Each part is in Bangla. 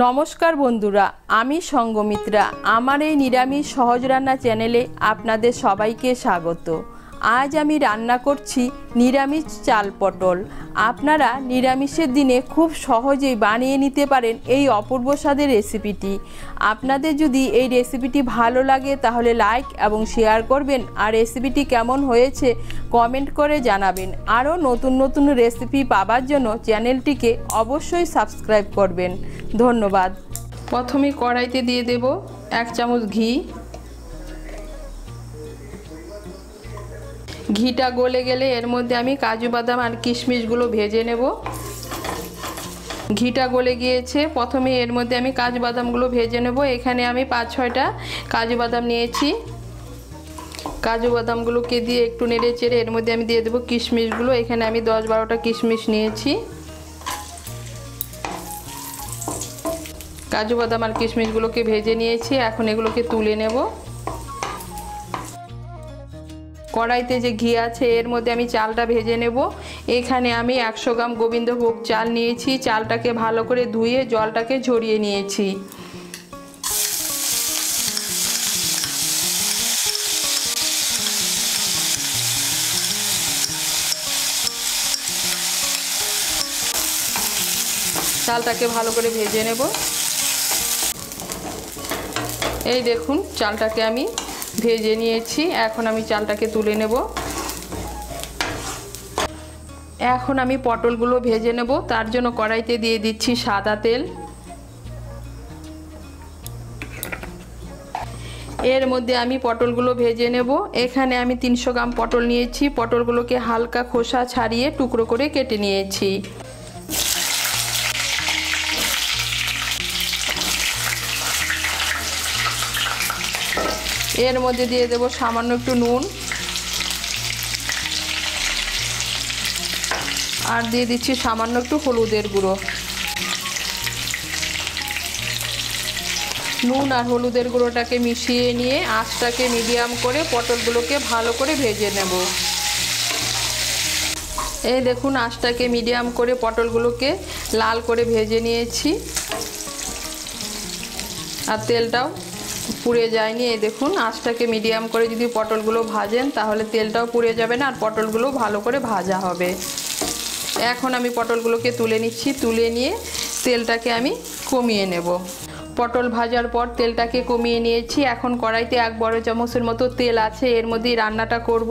নমস্কার বন্ধুরা, আমি সঙ্গমিত্রা। আমার এই নিরামিষ সহজ রান্না চ্যানেলে আপনাদের সবাইকে স্বাগত। আজ আমি রান্না করছি নিরামিষ চাল পটল। আপনারা নিরামিষের দিনে খুব সহজেই বানিয়ে নিতে পারেন এই অপূর্ব স্বাদের রেসিপিটি। আপনাদের যদি এই রেসিপিটি ভালো লাগে তাহলে লাইক এবং শেয়ার করবেন, আর রেসিপিটি কেমন হয়েছে কমেন্ট করে জানাবেন। আরও নতুন নতুন রেসিপি পাবার জন্য চ্যানেলটিকে অবশ্যই সাবস্ক্রাইব করবেন। ধন্যবাদ। প্রথমে কড়াইতে দিয়ে দেব 1 চামচ ঘি। ঘিটা গলে গেলে এর মধ্যে আমি কাজু বাদাম আর কিশমিশগুলো ভেজে নেব। ঘিটা গলে গিয়েছে, প্রথমে এর মধ্যে আমি কাজু বাদামগুলো ভেজে নেব। এখানে আমি 5-6টা কাজু বাদাম নিয়েছি। কাজু বাদামগুলোকে দিয়ে একটু নেড়ে চেড়ে এর মধ্যে আমি দিয়ে দেবো কিশমিশগুলো। এখানে আমি 10-12টা কিশমিশ নিয়েছি। কাজু বাদাম আর কিশমিশগুলোকে ভেজে নিয়েছি, এখন এগুলোকে তুলে নেব। কড়াইতে যে ঘি আছে এর মধ্যে আমি চালটা ভেজে নেব। এখানে আমি 100 গ্রাম গোবিন্দভোগ চাল নিয়েছি। চালটাকে ভালো করে ধুয়ে জলটাকে ঝরিয়ে নিয়েছি। চালটাকে ভালো করে ভেজে নেব। এই দেখুন চালটাকে আমি ভেজে নিয়েছি, এখন আমি চালটাকে তুলে নেব। এখন আমি পটলগুলো ভেজে নেব। তার জন্য কড়াইতে দিয়ে দিচ্ছি সাদা তেল। এর মধ্যে আমি পটলগুলো ভেজে নেব। এখানে আমি 300 গ্রাম পটল নিয়েছি। পটলগুলোকে হালকা খোসা ছাড়িয়ে টুকরো করে কেটে নিয়েছি। এর মধ্যে দিয়ে দেব সামান্য একটু নুন, আর দিয়ে দিচ্ছি সামান্য একটু হলুদের গুঁড়ো। নুন আর হলুদের গুঁড়োটাকে মিশিয়ে নিয়ে আঁচটাকে মিডিয়াম করে পটলগুলোকে ভালো করে ভেজে নেব। এই দেখুন আঁচটাকে মিডিয়াম করে পটলগুলোকে লাল করে ভেজে নিয়েছি, আর তেলটাও পুড়ে যায়নি। এই দেখুন আঁচটাকে মিডিয়াম করে যদি পটলগুলো ভাজেন তাহলে তেলটাও পুড়ে যাবে না, আর পটলগুলো ভালো করে ভাজা হবে। এখন আমি পটলগুলোকে তুলে নিচ্ছি। তুলে নিয়ে তেলটাকে আমি কমিয়ে নেব। পটল ভাজার পর তেলটাকে কমিয়ে নিয়েছি। এখন কড়াইতে 1 বড় চামচের মতো তেল আছে, এর মধ্যেই রান্নাটা করব।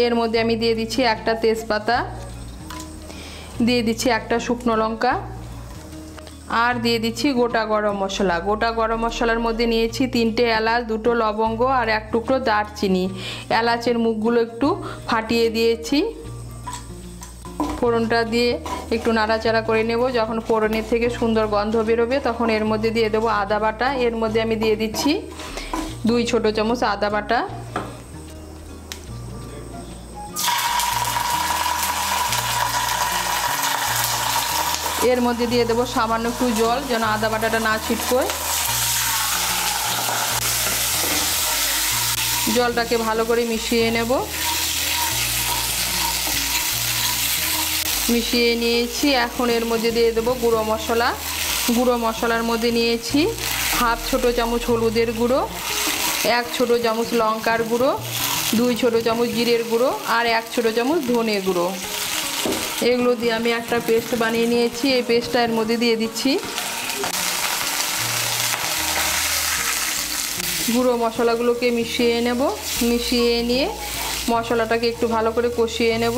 এর মধ্যে আমি দিয়ে দিচ্ছি একটা তেজপাতা, দিয়ে দিচ্ছি একটা শুকনো লঙ্কা, আর দিয়ে দিচ্ছি গোটা গরম মশলা। গোটা গরম মশলার মধ্যে নিয়েছি 3টে এলাচ, 2টো লবঙ্গ আর 1 টুকরো দারচিনি। এলাচের মুখগুলো একটু ফাটিয়ে দিয়েছি। ফোড়নটা দিয়ে একটু নাড়াচাড়া করে নেব। যখন ফোড়নের থেকে সুন্দর গন্ধ বেরোবে তখন এর মধ্যে দিয়ে দেবো আদা বাটা। এর মধ্যে আমি দিয়ে দিচ্ছি 2 ছোট চামচ আদা বাটা। এর মধ্যে দিয়ে দেবো সামান্য একটু জল, যেন আদা বাটাটা না ছিটকোয়। জলটাকে ভালো করে মিশিয়ে নেব। মিশিয়ে নিয়েছি। এখন এর মধ্যে দিয়ে দেবো গুঁড়ো মশলা। গুঁড়ো মশলার মধ্যে নিয়েছি 1/2 ছোট চামচ হলুদের গুঁড়ো, 1 ছোট চামচ লঙ্কার গুঁড়ো, 2 ছোট চামচ জিরের গুঁড়ো, আর 1 ছোট চামচ ধনে গুঁড়ো। এগুলো দিয়ে আমি একটা পেস্ট বানিয়ে নিয়েছি। এই পেস্টটা এর মধ্যে দিয়ে দিচ্ছি। গুঁড়ো মশলাগুলোকে মিশিয়ে নেব। মিশিয়ে নিয়ে মশলাটাকে একটু ভালো করে কষিয়ে নেব।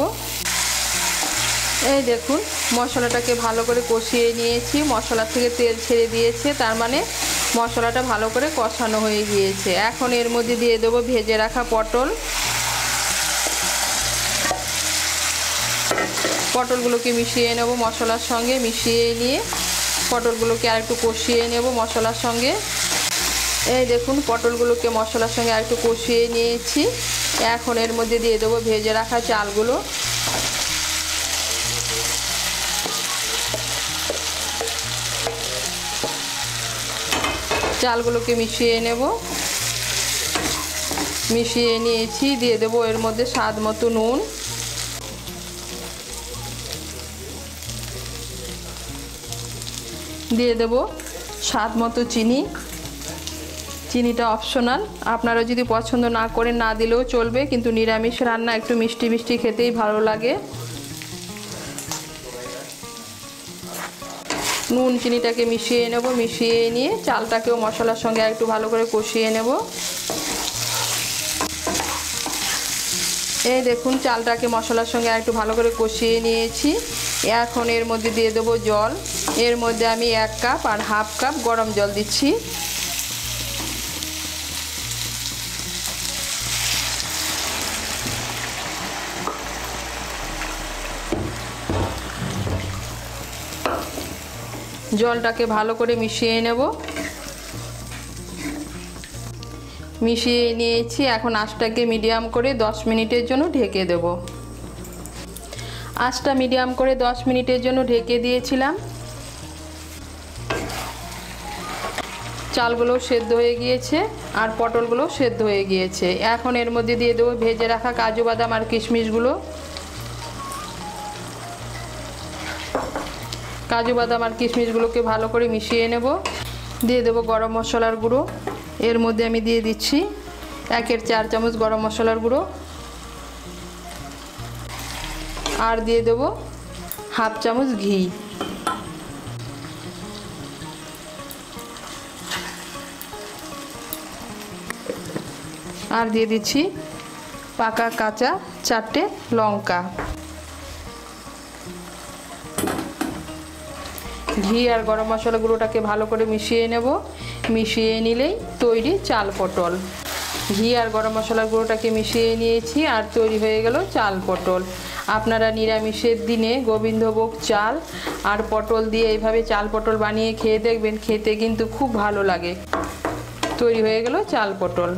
এই দেখুন মশলাটাকে ভালো করে কষিয়ে নিয়েছি। মশলা থেকে তেল ছেড়ে দিয়েছে, তার মানে মশলাটা ভালো করে কষানো হয়ে গিয়েছে। এখন এর মধ্যে দিয়ে দেবো ভেজে রাখা পটল। পটলগুলোকে মিশিয়ে নেব মশলার সঙ্গে। মিশিয়ে নিয়ে পটলগুলোকে আর একটু কষিয়ে নেব মশলার সঙ্গে। এই দেখুন পটলগুলোকে মশলার সঙ্গে আর একটু কষিয়ে নিয়েছি। এখন এর মধ্যে দিয়ে দেবো ভেজে রাখা চালগুলো। চালগুলোকে মিশিয়ে নেব। মিশিয়ে নিয়েছি। দিয়ে দেবো এর মধ্যে স্বাদ মতো নুন, দিয়ে দেব স্বাদ মতো চিনি, চিনিটা অপশনাল, আপনারা যদি পছন্দ না করেন না দিলেও চলবে, কিন্তু নিরামিষ রান্না একটু মিষ্টি মিষ্টি খেতেই ভালো লাগে। নুন চিনিটাকে মিশিয়ে নেব, মিশিয়ে নিয়ে চালটাকেও মশলার সঙ্গে একটু ভালো করে কষিয়ে নেব। এই দেখুন চালটাকে মশলার সঙ্গে একটু ভালো করে কষিয়ে নিয়েছি। এখন এর মধ্যে দিয়ে দেবো জল। এর মধ্যে আমি 1 কাপ আর হাফ কাপ গরম জল দিচ্ছি। জলটাকে ভালো করে মিশিয়ে নেব। মিশিয়ে নিয়েছি। এখন আঁচটাকে মিডিয়াম করে 10 মিনিটের জন্য ঢেকে দেব। আঁচটা মিডিয়াম করে 10 মিনিটের জন্য ঢেকে দিয়েছিলাম। চালগুলো সেদ্ধ হয়ে গিয়েছে আর পটলগুলো সেদ্ধ হয়ে গিয়েছে। এখন এর মধ্যে দিয়ে দেবো ভেজে রাখা কাজু বাদাম আর কিশমিশগুলো। কাজু বাদাম আর কিশমিশগুলোকে ভালো করে মিশিয়ে নেব। দিয়ে দেবো গরম মশলার গুঁড়ো। এর মধ্যে আমি দিয়ে দিচ্ছি 1/4 চামচ গরম মশলার গুঁড়ো, আর দিয়ে দেবো হাফ চামচ ঘি। আর দিয়ে দিচ্ছি পাকা কাঁচা 4টে লঙ্কা। ঘি আর গরম মশলা গুঁড়োটাকে ভালো করে মিশিয়ে নেব। মিশিয়ে নিলেই তৈরি চাল পটল। ঘি আর গরম মশলার গুঁড়োটাকে মিশিয়ে নিয়েছি আর তৈরি হয়ে গেল চাল পটল। আপনারা নিরামিষের দিনে গোবিন্দভোগ চাল আর পটল দিয়ে এইভাবে চাল পটল বানিয়ে খেয়ে দেখবেন, খেতে কিন্তু খুব ভালো লাগে। তৈরি হয়ে গেল চাল পটল।